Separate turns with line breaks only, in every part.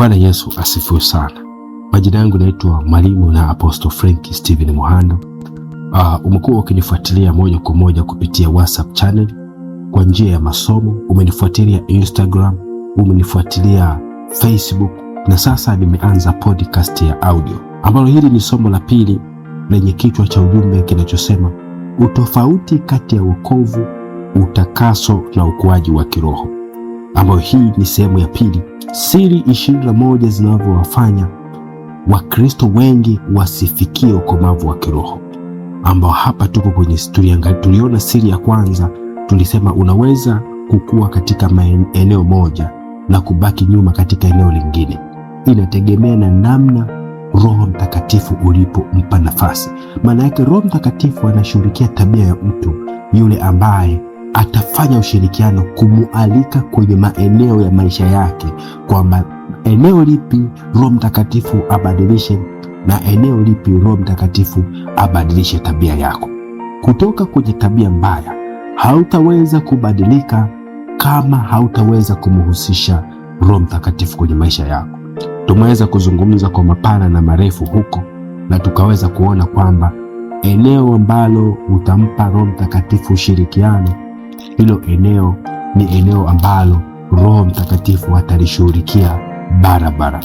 Bwana Yesu asifiwe sana. Majina yangu naitwa Mwalimu na Apostle Frank Steven Muhando. Umekuwa ukinifuatilia moja kwa moja kupitia WhatsApp channel kwa njia ya masomo, umenifuatilia Instagram, umenifuatilia Facebook, na sasa nimeanza podcast ya audio, ambalo hili ni somo la pili lenye kichwa cha ujumbe kinachosema utofauti kati ya wokovu, utakaso na ukuaji wa kiroho, ambayo hii ni sehemu ya pili, siri 21 zinavyowafanya Wakristo wengi wasifikie ukomavu wa kiroho, ambao hapa tuko kwenye tuliona siri ya kwanza, tulisema unaweza kukua katika eneo moja na kubaki nyuma katika eneo lingine. Inategemea na namna Roho Mtakatifu ulipompa nafasi. Maana yake Roho Mtakatifu anashughulikia tabia ya mtu yule ambaye atafanya ushirikiano kumualika kwenye maeneo ya maisha yake, kwamba eneo lipi Roho Mtakatifu abadilishe na eneo lipi Roho Mtakatifu abadilishe tabia yako. Kutoka kwenye tabia mbaya hautaweza kubadilika kama hautaweza kumhusisha Roho Mtakatifu kwenye maisha yako. Tumeweza kuzungumza kwa mapana na marefu huko, na tukaweza kuona kwamba eneo ambalo utampa Roho Mtakatifu ushirikiano, hilo eneo ni eneo ambalo Roho Mtakatifu atalishughulikia barabara.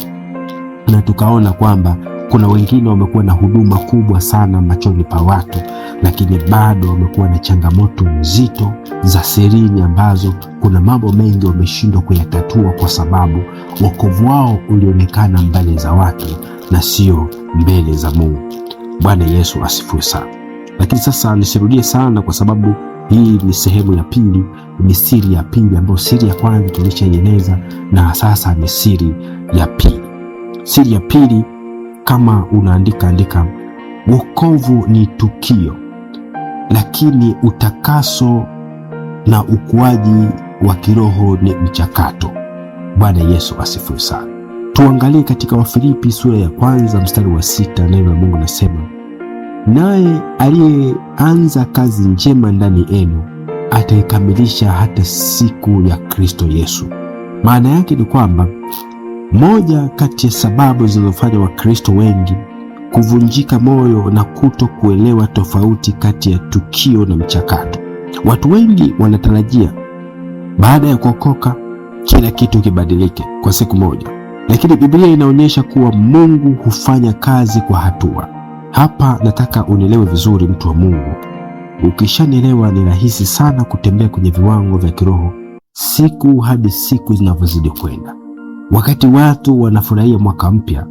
Na tukaona kwamba kuna wengine wamekuwa na huduma kubwa sana machoni pa watu, lakini bado wamekuwa na changamoto nzito za sirini, ambazo kuna mambo mengi wameshindwa kuyatatua kwa sababu wokovu wao ulionekana mbele za watu na sio mbele za Mungu. Bwana Yesu asifiwe sana. Lakini sasa nisirudie sana, kwa sababu hii ni sehemu ya pili, ni siri ya pili, ambayo siri ya kwanza tulishaieleza, na sasa ni siri ya pili. Siri ya pili, kama unaandika, wokovu ni tukio, lakini utakaso na ukuaji wa kiroho ni mchakato. Bwana Yesu asifiwe sana. Tuangalie katika Wafilipi sura ya 1 mstari wa 6, neno la Mungu nasema, naye aliyeanza kazi njema ndani yenu ataikamilisha hata siku ya Kristo Yesu. Maana yake ni kwamba moja kati ya sababu zinazofanya Wakristo wengi kuvunjika moyo na kuto kuelewa tofauti kati ya tukio na mchakato. Watu wengi wanatarajia baada ya kuokoka kila kitu kibadilike kwa siku moja, lakini Biblia inaonyesha kuwa Mungu hufanya kazi kwa hatua. Hapa nataka unielewe vizuri, mtu wa Mungu. Ukishanielewa, ni rahisi sana kutembea kwenye viwango vya kiroho siku hadi siku zinavyozidi kwenda. Wakati watu wanafurahia mwaka mpya,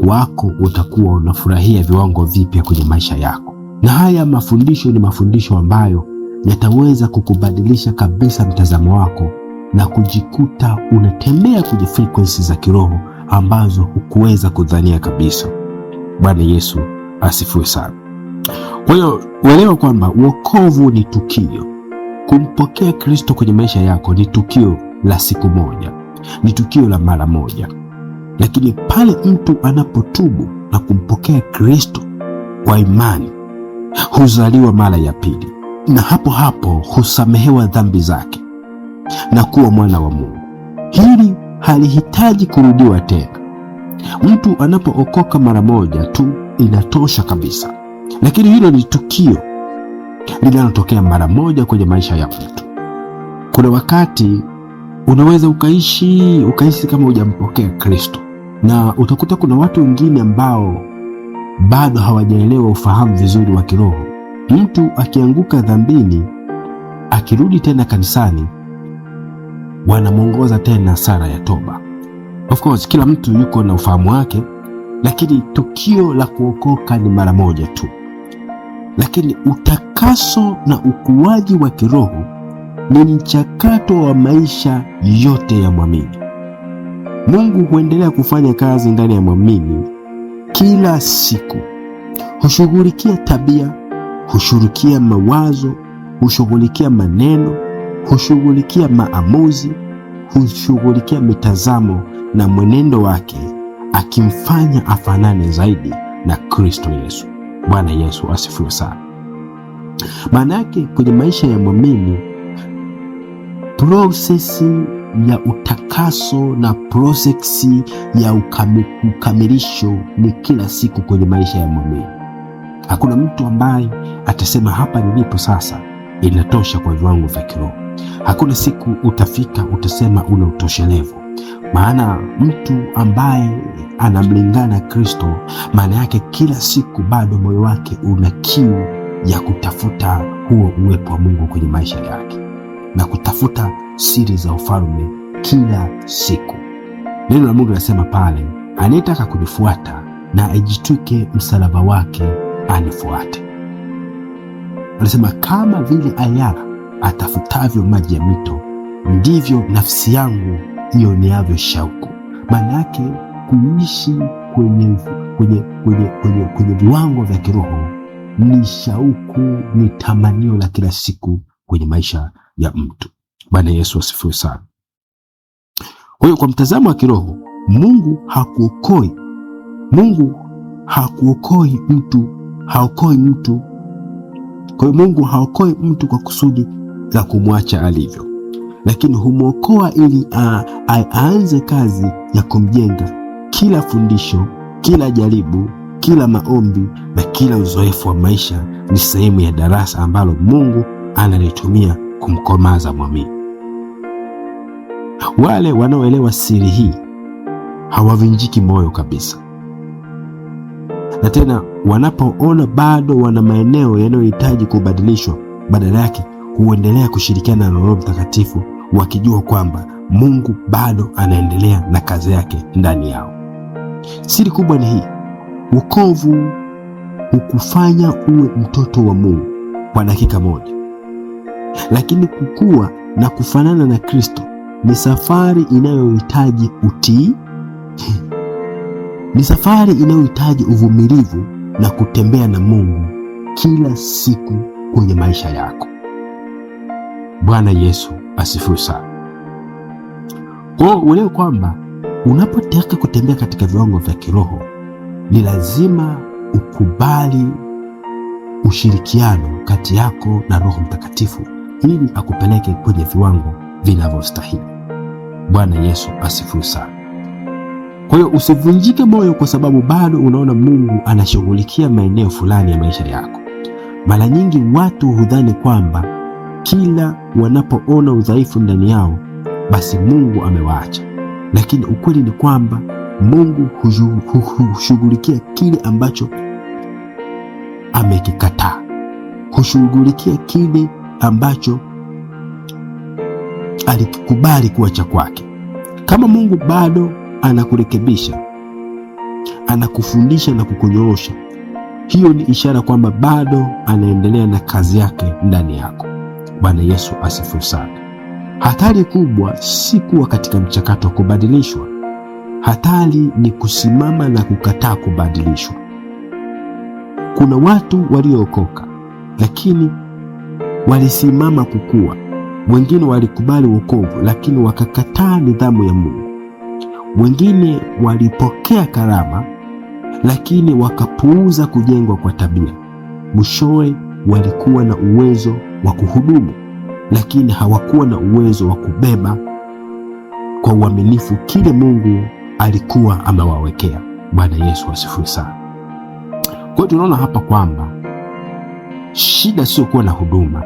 wako utakuwa unafurahia viwango vipya kwenye maisha yako. Na haya mafundisho ni mafundisho ambayo yataweza kukubadilisha kabisa mtazamo wako na kujikuta unatembea kwenye frequency za kiroho ambazo hukuweza kudhania kabisa. Bwana Yesu asifiwe sana. Kwa hiyo uelewa kwamba wokovu ni tukio. Kumpokea Kristo kwenye maisha yako ni tukio la siku moja, ni tukio la mara moja. Lakini pale mtu anapotubu na kumpokea Kristo kwa imani, huzaliwa mara ya pili, na hapo hapo husamehewa dhambi zake na kuwa mwana wa Mungu. Hili halihitaji kurudiwa tena. Mtu anapookoka mara moja tu inatosha kabisa, lakini hilo ni tukio linalotokea mara moja kwenye maisha ya mtu. Kuna wakati unaweza ukaishi kama hujampokea Kristo, na utakuta kuna watu wengine ambao bado hawajaelewa ufahamu vizuri wa kiroho. Mtu akianguka dhambini, akirudi tena kanisani, wanamwongoza tena sala ya toba. Of course kila mtu yuko na ufahamu wake, lakini tukio la kuokoka ni mara moja tu. Lakini utakaso na ukuaji wa kiroho ni mchakato wa maisha yote ya mwamini. Mungu huendelea kufanya kazi ndani ya mwamini kila siku. Hushughulikia tabia, hushughulikia mawazo, hushughulikia maneno, hushughulikia maamuzi, hushughulikia mitazamo na mwenendo wake, akimfanya afanane zaidi na Kristo Yesu. Bwana Yesu asifiwe sana. Maana yake kwenye maisha ya mwamini, prosesi ya utakaso na prosesi ya ukamilisho ni kila siku kwenye maisha ya muumini. Hakuna mtu ambaye atasema hapa nilipo sasa inatosha kwa viwango vya kiroho. Hakuna siku utafika utasema una utoshelevu. Maana mtu ambaye anamlingana Kristo, maana yake kila siku bado moyo wake una kiu ya kutafuta huo uwepo wa Mungu kwenye maisha yake na kutafuta siri za ufalme kila siku. Neno la Mungu linasema pale, anayetaka kunifuata na ajitwike msalaba wake anifuate. Anasema kama vile ayala atafutavyo maji ya mito, ndivyo nafsi yangu ioneavyo shauku. Maana yake kuishi kwenye viwango vya kiroho ni shauku, ni tamanio la kila siku kwenye maisha ya mtu. Bwana Yesu asifiwe sana. Kwa hiyo kwa mtazamo wa kiroho, Mungu haokoi mtu. Kwa hiyo Mungu haokoi mtu kwa kusudi la kumwacha alivyo, lakini humwokoa ili aanze kazi ya kumjenga. Kila fundisho, kila jaribu, kila maombi na kila uzoefu wa maisha ni sehemu ya darasa ambalo Mungu analitumia kumkomaza mwamini. Wale wanaoelewa siri hii hawavunjiki moyo kabisa, na tena wanapoona bado wana maeneo yanayohitaji kubadilishwa, badala yake huendelea kushirikiana na Roho Mtakatifu, wakijua kwamba Mungu bado anaendelea na kazi yake ndani yao. Siri kubwa ni hii: wokovu hukufanya uwe mtoto wa Mungu kwa dakika moja, lakini kukua na kufanana na Kristo ni safari inayohitaji utii, ni safari inayohitaji uvumilivu na kutembea na Mungu kila siku kwenye maisha yako. Bwana Yesu asifiwe sana. Kwa uelewe kwamba unapotaka kutembea katika viwango vya kiroho, ni lazima ukubali ushirikiano kati yako na Roho Mtakatifu ili akupeleke kwenye viwango vinavyostahili. Bwana Yesu asifiwe sana. Kwa hiyo usivunjike moyo kwa sababu bado unaona Mungu anashughulikia maeneo fulani ya maisha yako. Mara nyingi watu hudhani kwamba kila wanapoona udhaifu ndani yao basi Mungu amewaacha, lakini ukweli ni kwamba Mungu hushughulikia kile ambacho amekikataa, hushughulikia kile ambacho alikikubali kuwa cha kwake. Kama Mungu bado anakurekebisha, anakufundisha na kukunyoosha, hiyo ni ishara kwamba bado anaendelea na kazi yake ndani yako. Bwana Yesu asifiwe sana. Hatari kubwa si kuwa katika mchakato wa kubadilishwa. Hatari ni kusimama na kukataa kubadilishwa. Kuna watu waliookoka lakini walisimama kukua. Wengine walikubali wokovu lakini wakakataa nidhamu ya Mungu. Wengine walipokea karama lakini wakapuuza kujengwa kwa tabia. Mwishowe walikuwa na uwezo wa kuhudumu lakini hawakuwa na uwezo wa kubeba kwa uaminifu kile Mungu alikuwa amewawekea. Bwana Yesu asifiwe sana. Kwa hiyo tunaona hapa kwamba shida sio kuwa na huduma,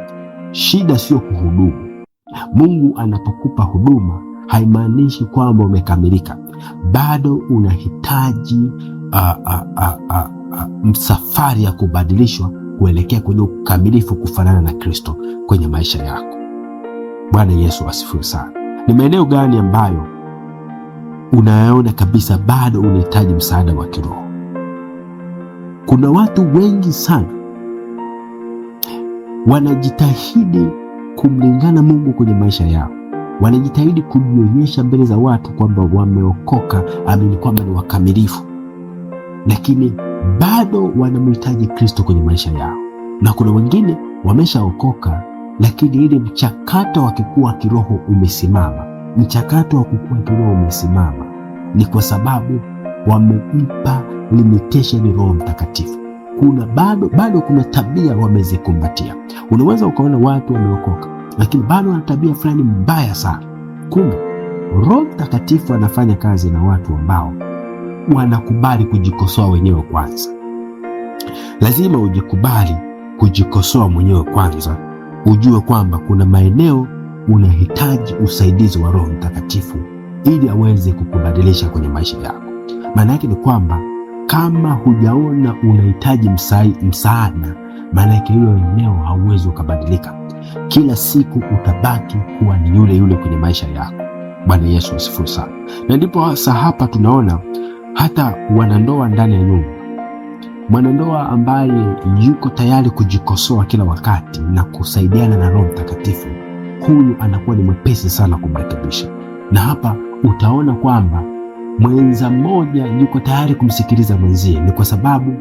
shida sio kuhudumu. Mungu anapokupa huduma haimaanishi kwamba umekamilika. Bado unahitaji msafari ya kubadilishwa kuelekea kwenye ukamilifu, kufanana na Kristo kwenye maisha yako. Bwana Yesu asifiwe sana. Ni maeneo gani ambayo unayaona kabisa bado unahitaji msaada wa kiroho? Kuna watu wengi sana wanajitahidi kumlingana Mungu kwenye maisha yao, wanajitahidi kujionyesha mbele za watu kwamba wameokoka, amini kwamba ni wakamilifu, lakini bado wanamhitaji Kristo kwenye maisha yao. Na kuna wengine wameshaokoka lakini ile mchakato wa kukua kiroho umesimama. Mchakato wa kukua kiroho umesimama ni kwa sababu wamempa limitation Roho Mtakatifu. Kuna bado kuna tabia wamezikumbatia. Unaweza ukaona watu wameokoka lakini bado wana tabia fulani mbaya sana. Kumbe Roho Mtakatifu anafanya kazi na watu ambao wanakubali kujikosoa wenyewe kwanza. Lazima ujikubali kujikosoa mwenyewe kwanza, ujue kwamba kuna maeneo unahitaji usaidizi wa Roho Mtakatifu ili aweze kukubadilisha kwenye maisha yako. Maana yake ni kwamba kama hujaona unahitaji msaada, maana yake hilo eneo hauwezi ukabadilika. Kila siku utabaki kuwa ni yule yule kwenye maisha yako. Bwana Yesu asifiwe sana. Na ndipo hasa hapa tunaona hata wanandoa ndani ya nyumba. Mwanandoa ambaye yuko tayari kujikosoa kila wakati na kusaidiana na Roho Mtakatifu, huyu anakuwa ni mwepesi sana kumrekebisha. Na hapa utaona kwamba mwenza mmoja yuko tayari kumsikiliza mwenzie, ni kwa sababu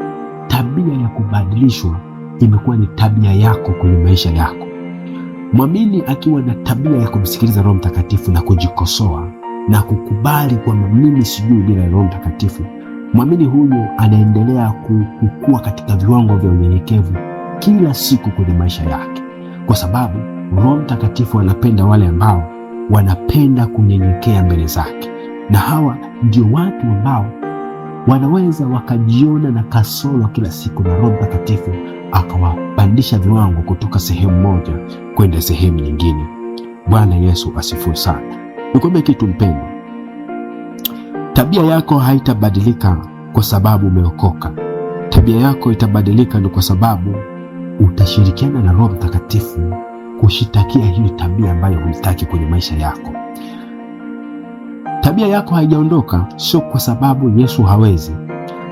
tabia ya kubadilishwa imekuwa ni tabia yako kwenye maisha yako. Mwamini akiwa na tabia ya kumsikiliza Roho Mtakatifu na kujikosoa na kukubali kwamba mimi sijui bila Roho Mtakatifu, mwamini huyu anaendelea kukua katika viwango vya unyenyekevu kila siku kwenye maisha yake, kwa sababu Roho Mtakatifu anapenda wale ambao wanapenda kunyenyekea mbele zake. Na hawa ndio watu ambao wanaweza wakajiona na kasoro kila siku, na Roho Mtakatifu akawapandisha viwango kutoka sehemu moja kwenda sehemu nyingine. Bwana Yesu asifiwe sana. Nikwambie kitu mpendwa, tabia yako haitabadilika kwa sababu umeokoka. Tabia yako itabadilika ni kwa sababu utashirikiana na Roho Mtakatifu kushitakia hiyo tabia ambayo hulitaki kwenye maisha yako. Tabia yako haijaondoka, sio kwa sababu Yesu hawezi,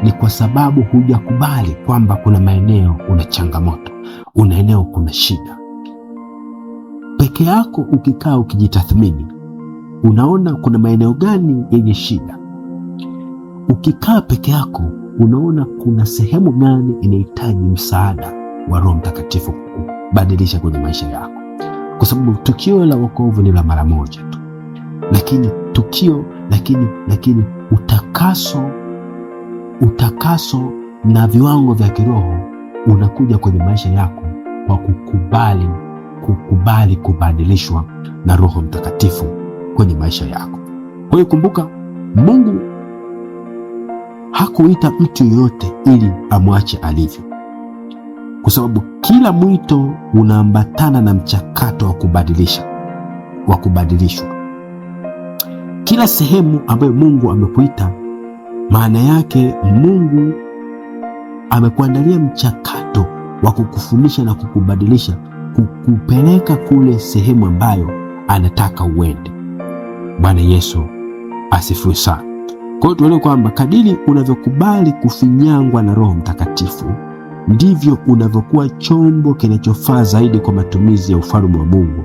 ni kwa sababu hujakubali kwamba kuna maeneo una changamoto, una eneo kuna shida. Peke yako ukikaa ukijitathmini, unaona kuna maeneo gani yenye shida. Ukikaa peke yako, unaona kuna sehemu gani inahitaji msaada wa Roho Mtakatifu kubadilisha kwenye maisha yako. Kwa sababu tukio la wokovu ni la mara moja tu, lakini utakaso na viwango vya kiroho unakuja kwenye maisha yako kwa kukubali kubadilishwa na Roho Mtakatifu kwenye maisha yako. Kwa hiyo kumbuka, Mungu hakuita mtu yoyote ili amwache alivyo, kwa sababu kila mwito unaambatana na mchakato wa kubadilishwa. Kila sehemu ambayo Mungu amekuita, maana yake Mungu amekuandalia mchakato wa kukufundisha na kukubadilisha, kukupeleka kule sehemu ambayo anataka uende. Bwana Yesu asifiwe sana. Kwa hiyo tuelewe kwamba kadiri unavyokubali kufinyangwa na Roho Mtakatifu, ndivyo unavyokuwa chombo kinachofaa zaidi kwa matumizi ya ufalme wa Mungu.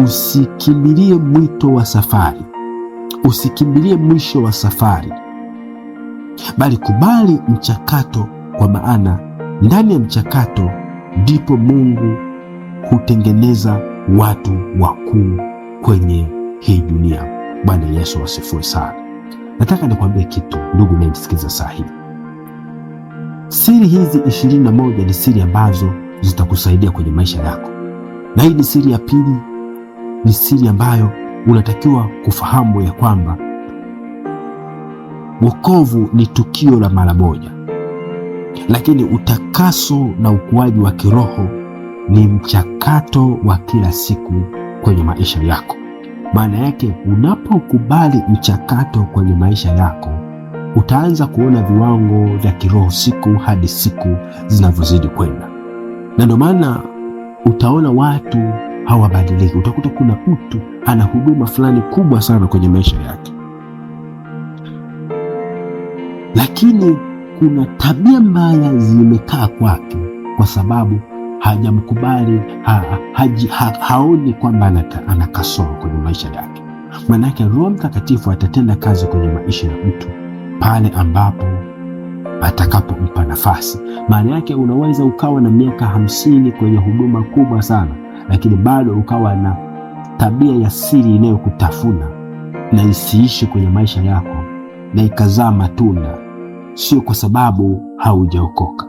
Usikimbilie mwito wa safari, usikimbilie mwisho wa safari, bali kubali mchakato, kwa maana ndani ya mchakato ndipo Mungu hutengeneza watu wakuu kwenye hii dunia. Bwana Yesu asifiwe sana. Nataka nikwambie kitu ndugu unayenisikiliza saa hii. Siri hizi 21 ni siri ambazo zitakusaidia kwenye maisha yako, na hii ni siri ya pili. Ni siri ambayo unatakiwa kufahamu ya kwamba wokovu ni tukio la mara moja, lakini utakaso na ukuaji wa kiroho ni mchakato wa kila siku kwenye maisha yako. Maana yake unapokubali mchakato kwenye maisha yako, utaanza kuona viwango vya kiroho siku hadi siku zinavyozidi kwenda. Na ndio maana utaona watu hawabadiliki. Utakuta kuna mtu ana huduma fulani kubwa sana kwenye maisha yake, lakini kuna tabia mbaya zimekaa kwake kwa sababu hajamkubali, haoni kwamba ana kasoro kwenye maisha yake. Maanake Roho Mtakatifu atatenda kazi kwenye maisha ya mtu pale ambapo atakapompa nafasi. Maana yake unaweza ukawa na miaka 50 kwenye huduma kubwa sana, lakini bado ukawa na tabia ya siri inayokutafuna na isiishi kwenye maisha yako na ikazaa matunda. Sio kwa sababu haujaokoka,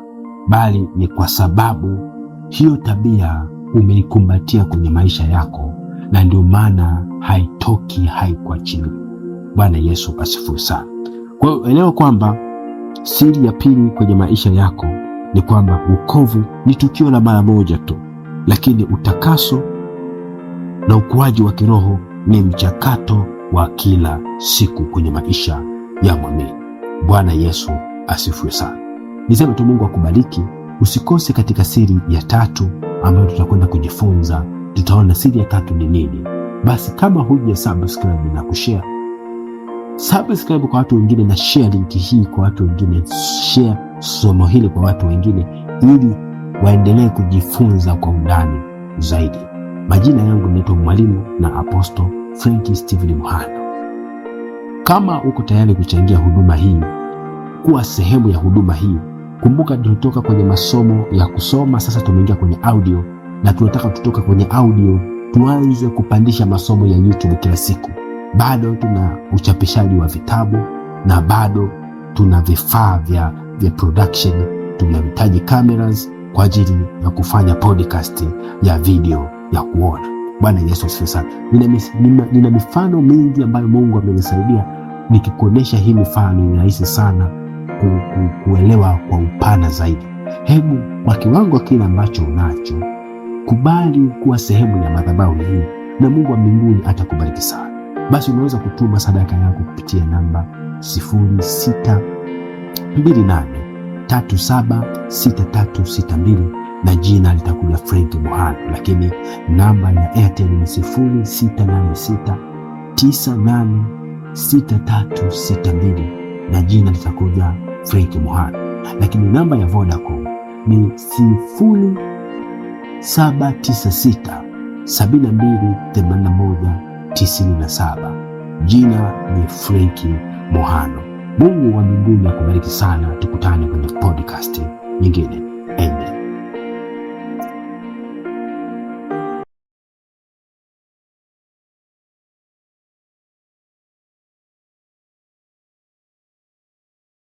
bali ni kwa sababu hiyo tabia umeikumbatia kwenye maisha yako na ndio maana haitoki, haikuachiliwi. Bwana Yesu asifiwe sana. Kwa hiyo elewa kwamba siri ya pili kwenye maisha yako ni kwamba wokovu ni tukio la mara moja tu, lakini utakaso na ukuaji wa kiroho ni mchakato wa kila siku kwenye maisha ya mwamini. Bwana Yesu asifiwe sana. Niseme tu Mungu akubariki. Usikose katika siri ya tatu ambayo tutakwenda kujifunza. Tutaona siri ya tatu ni nini. Basi kama huja subscribe na kushare, subscribe kwa watu wengine na share linki hii kwa watu wengine. Share somo hili kwa watu wengine ili waendelee kujifunza kwa undani zaidi. Majina yangu naitwa Mwalimu na Apostle Frank Steven Muhando. Kama uko tayari kuchangia huduma hii, kuwa sehemu ya huduma hii, kumbuka tulitoka kwenye masomo ya kusoma, sasa tumeingia kwenye audio, na tunataka tutoka kwenye audio tuanze kupandisha masomo ya YouTube kila siku. Bado tuna uchapishaji wa vitabu na bado tuna vifaa vya production. Tunahitaji cameras kwa ajili ya kufanya podcast ya video ya kuona. Bwana Yesu asifiwe sana. Nina mifano mingi ambayo Mungu amenisaidia. Nikikuonesha hii mifano ni rahisi sana kuelewa kwa upana zaidi. Hebu kwa kiwango kile ambacho unacho, kubali kuwa sehemu ya madhabahu hii na Mungu wa mbinguni atakubariki sana. Basi unaweza kutuma sadaka yako kupitia namba 0628376362 na jina litakuja Frank Muhando, lakini namba ya Airtel ni 0686986362 na jina litakuja Frank Muhando, lakini namba ya Vodacom ni 0796728197. Jina ni Frank Muhando. Mungu wa mbinguni akubariki sana. Tukutane kwenye podcast nyingine.